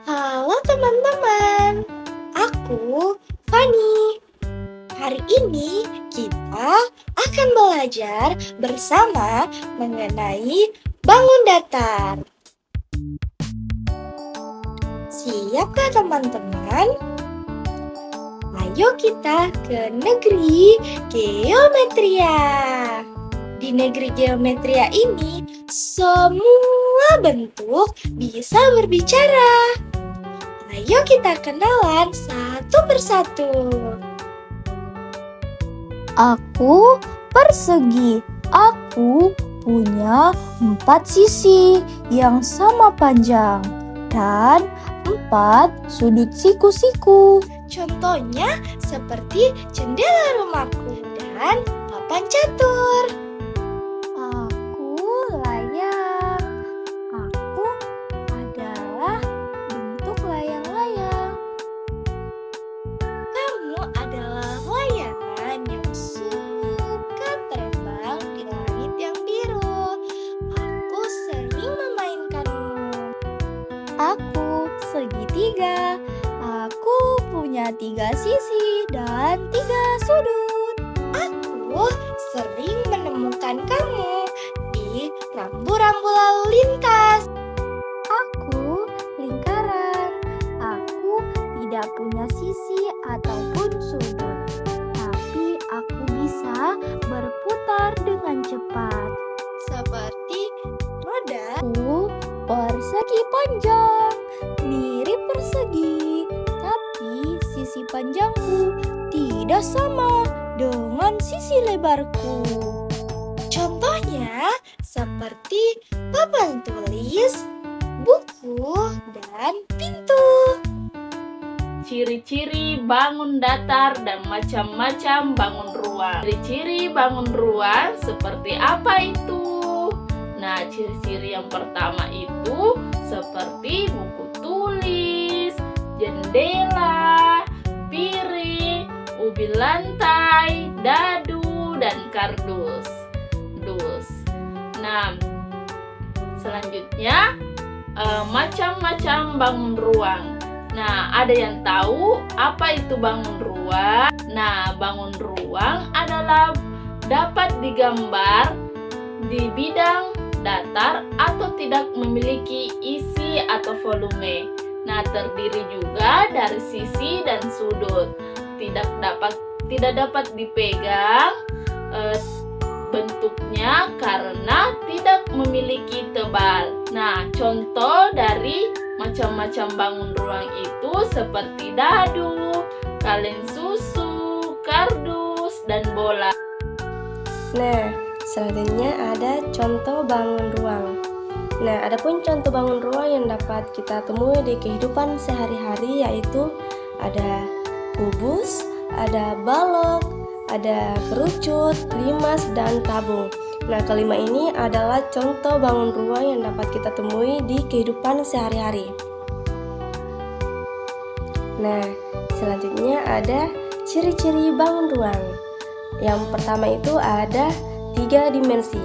Halo teman-teman, aku Fani. Hari ini kita akan belajar bersama mengenai bangun datar. Siapkah teman-teman? Ayo kita ke negeri geometria. Di negeri geometria ini, semua bentuk bisa berbicara. Ayo kita kenalan satu persatu. Aku persegi. Aku punya 4 sisi yang sama panjang dan 4 sudut siku-siku. Contohnya seperti jendela rumahku dan papan catur. Aku layang. Aku adalah bentuk layang-layang. Kamu adalah layangan yang suka terbang di langit yang biru. Aku sering memainkanmu. Aku segitiga. Aku punya 3 sisi dan 3 sudut. Aku sering menemukan kamu di rambu-rambu lalu lintas. Aku lingkaran. Aku tidak punya sisi ataupun sudut, tapi aku bisa berputar dengan cepat. Seperti roda. Aku persegi panjang, mirip persegi, tapi sisi panjangku tidak sama dengan sisi lebarku. Contohnya seperti papan tulis, buku, dan pintu. Ciri-ciri bangun datar dan macam-macam bangun ruang. Ciri-ciri bangun ruang seperti apa itu? Nah, ciri-ciri yang pertama itu seperti buku tulis, jendela, piring, ubi lantai, dadu, dan kardus. Nah, selanjutnya macam-macam bangun ruang. Nah, ada yang tahu apa itu bangun ruang? Nah, bangun ruang adalah dapat digambar di bidang datar atau tidak memiliki isi atau volume. Nah, terdiri juga dari sisi dan sudut. Tidak dapat dipegang bentuknya karena tidak memiliki tebal. Nah, contoh dari macam-macam bangun ruang itu seperti dadu, kaleng susu, kardus, dan bola. Nah, selanjutnya ada contoh bangun ruang. Nah, adapun contoh bangun ruang yang dapat kita temui di kehidupan sehari-hari yaitu ada kubus, ada balok, ada kerucut, limas, dan tabung. Nah, kelima ini adalah contoh bangun ruang yang dapat kita temui di kehidupan sehari-hari. Nah, selanjutnya ada ciri-ciri bangun ruang. Yang pertama itu ada 3 dimensi.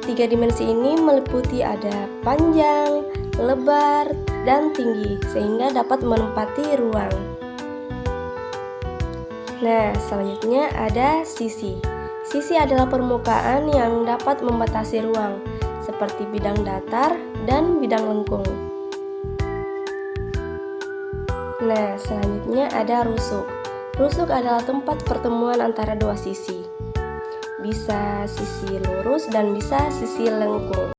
3 dimensi ini meliputi ada panjang, lebar, dan tinggi sehingga dapat menempati ruang. Nah, selanjutnya ada sisi. Sisi adalah permukaan yang dapat membatasi ruang, seperti bidang datar dan bidang lengkung. Nah, selanjutnya ada rusuk. Rusuk adalah tempat pertemuan antara 2 sisi. Bisa sisi lurus dan bisa sisi lengkung.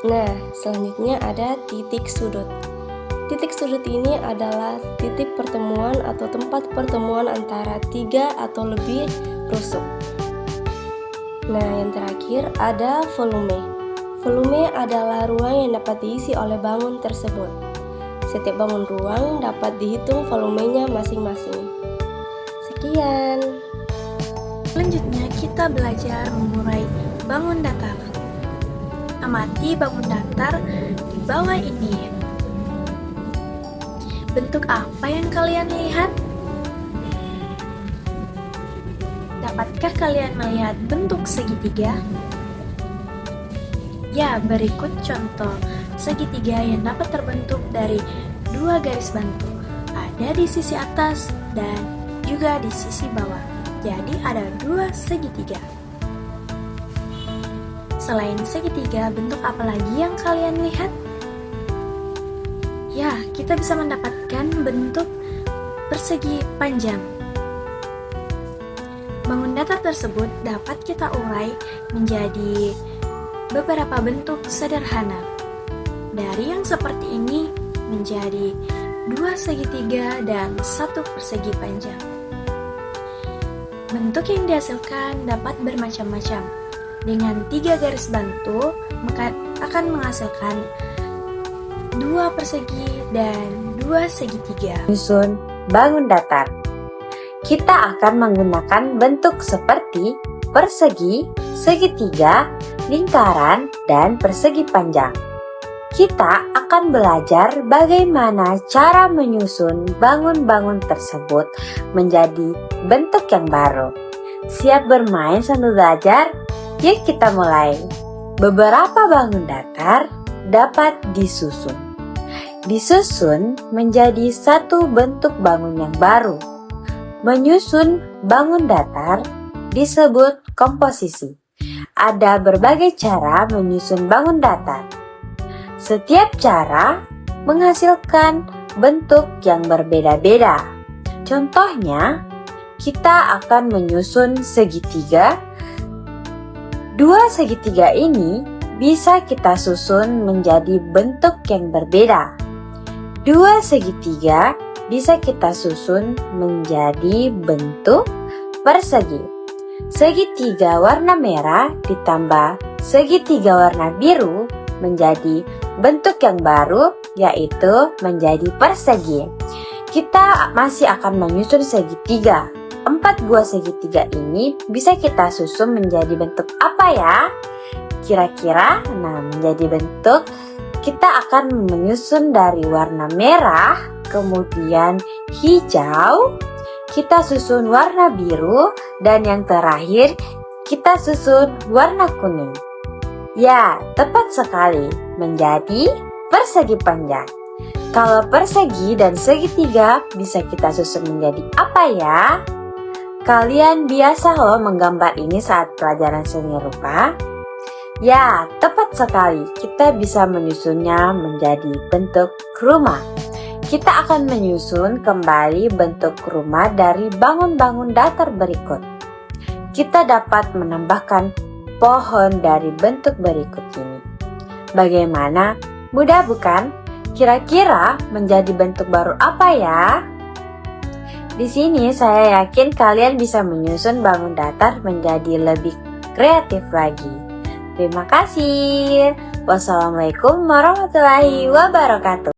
Nah, selanjutnya ada titik sudut. Titik sudut ini adalah titik pertemuan atau tempat pertemuan antara 3 atau lebih rusuk. Nah, yang terakhir ada volume. Volume adalah ruang yang dapat diisi oleh bangun tersebut. Setiap bangun ruang dapat dihitung volumenya masing-masing. Sekian. Selanjutnya kita belajar mengurai bangun datar. Amati bangun datar di bawah ini. Bentuk apa yang kalian lihat? Dapatkah kalian melihat bentuk segitiga? Ya, berikut contoh segitiga yang dapat terbentuk dari dua garis bantu. Ada di sisi atas dan juga di sisi bawah. Jadi ada dua segitiga. Selain segitiga, bentuk apa lagi yang kalian lihat? Ya, kita bisa mendapatkan bentuk persegi panjang. Bangun datar tersebut dapat kita urai menjadi beberapa bentuk sederhana. Dari yang seperti ini menjadi dua segitiga dan satu persegi panjang. Bentuk yang dihasilkan dapat bermacam-macam. Dengan 3 garis bantu, maka akan menghasilkan 2 persegi dan 2 segitiga. Menyusun bangun datar. Kita akan menggunakan bentuk seperti persegi, segitiga, lingkaran, dan persegi panjang. Kita akan belajar bagaimana cara menyusun bangun-bangun tersebut menjadi bentuk yang baru. Siap bermain sambil belajar? Yuk kita mulai. Beberapa bangun datar dapat disusun. Disusun menjadi satu bentuk bangun yang baru. Menyusun bangun datar disebut komposisi. Ada berbagai cara menyusun bangun datar. Setiap cara menghasilkan bentuk yang berbeda-beda. Contohnya, kita akan menyusun segitiga. 2 segitiga ini bisa kita susun menjadi bentuk yang berbeda. 2 segitiga bisa kita susun menjadi bentuk persegi. Segitiga warna merah ditambah segitiga warna biru menjadi bentuk yang baru, yaitu menjadi persegi. Kita masih akan menyusun segitiga. 4 buah segitiga ini bisa kita susun menjadi bentuk apa ya? Kira-kira, menjadi bentuk kita akan menyusun dari warna merah, kemudian hijau, kita susun warna biru, dan yang terakhir kita susun warna kuning. Ya, tepat sekali, menjadi persegi panjang. Kalau persegi dan segitiga bisa kita susun menjadi apa ya? Kalian biasa loh menggambar ini saat pelajaran seni rupa. Ya, tepat sekali, kita bisa menyusunnya menjadi bentuk rumah. Kita akan menyusun kembali bentuk rumah dari bangun-bangun datar berikut. Kita dapat menambahkan pohon dari bentuk berikut ini. Bagaimana? Mudah bukan? Kira-kira menjadi bentuk baru apa ya? Di sini saya yakin kalian bisa menyusun bangun datar menjadi lebih kreatif lagi. Terima kasih. Wassalamualaikum warahmatullahi wabarakatuh.